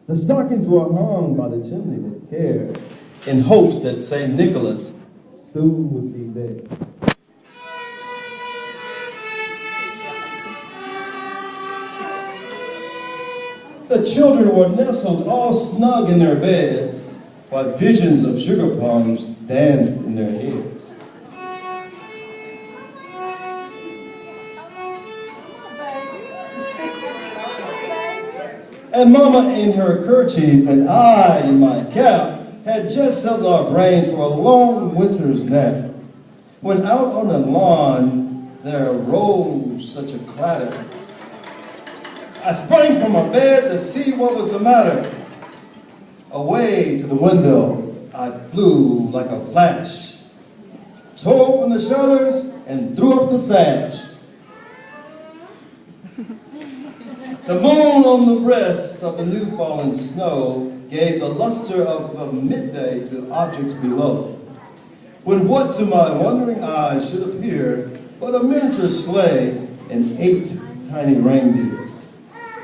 The stockings were hung by the chimney with care, in hopes that St. Nicholas soon would be there. The children were nestled all snug in their beds, while visions of sugar plums danced in their heads. And Mama in her kerchief and I in my cap had just settled our brains for a long winter's nap, when out on the lawn there arose such a clatter. I sprang from my bed to see what was the matter. Away to the window I flew like a flash, tore open the shutters and threw up the sash. The moon on the breast of the new fallen snow gave the luster of a midday to objects below, when what to my wondering eyes should appear but a miniature sleigh and 8 tiny reindeer,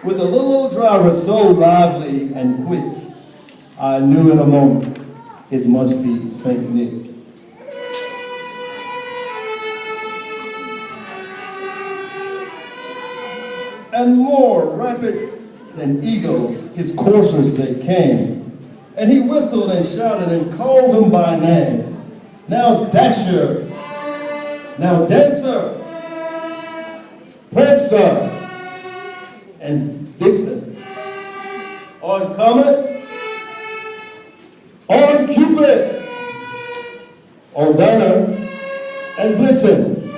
with a little old driver so lively and quick, I knew in a moment it must be St. Nick. And more rapid than eagles, his coursers they came, and he whistled and shouted and called them by name. Now Dasher, now Dancer, Prancer, and Vixen, on Comet, on Cupid, on Donner, and Blitzen,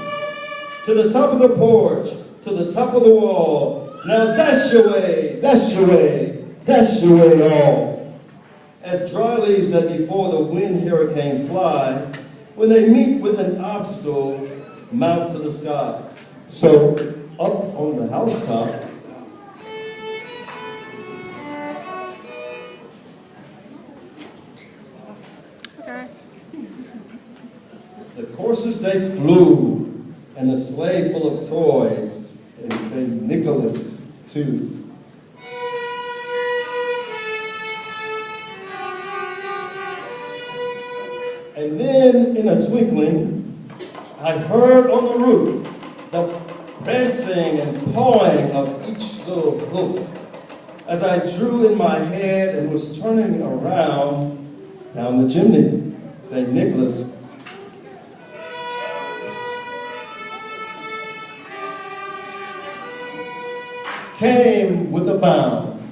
to the top of the porch, to the top of the wall. Now dash away, dash away, dash away all. As dry leaves that before the wind hurricane fly, when they meet with an obstacle, mount to the sky. So up on the housetop, the coursers they flew, and the sleigh full of toys, and St. Nicholas too. And then in a twinkling, I heard on the roof the prancing and pawing of each little hoof, as I drew in my head and was turning around down the chimney, St. Nicholas came with a bound.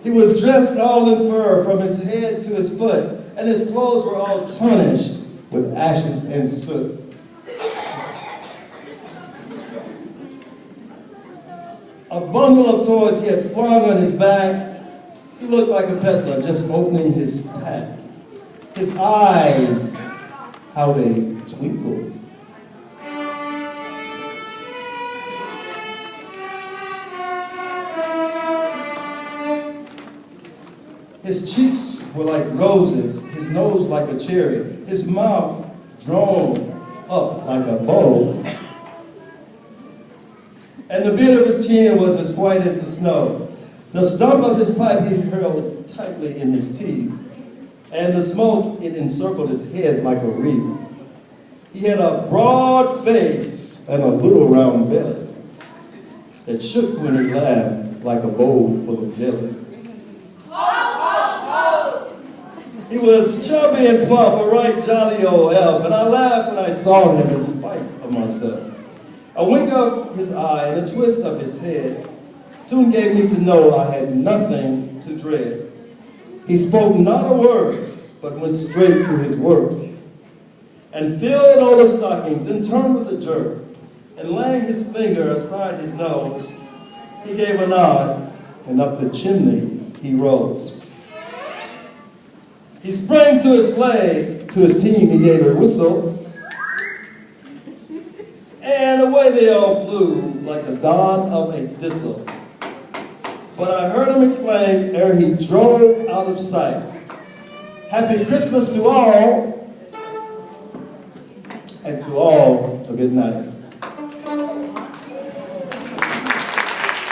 He was dressed all in fur from his head to his foot, and his clothes were all tarnished with ashes and soot. A bundle of toys he had flung on his back. He looked like a peddler just opening his pack. His eyes, how they twinkled. His cheeks were like roses, his nose like a cherry, his mouth drawn up like a bow, and the beard of his chin was as white as the snow. The stump of his pipe he held tightly in his teeth, and the smoke, it encircled his head like a wreath. He had a broad face and a little round belly that shook when he laughed like a bowl full of jelly. He was chubby and plump, a right jolly old elf, and I laughed when I saw him in spite of myself. A wink of his eye and a twist of his head soon gave me to know I had nothing to dread. He spoke not a word, but went straight to his work, and filled all the stockings, then turned with a jerk, and laying his finger aside his nose, he gave a nod, and up the chimney he rose. He sprang to his sleigh, to his team he gave a whistle, and away they all flew like the dawn of a thistle. But I heard him exclaim ere he drove out of sight, "Happy Christmas to all, and to all a good night."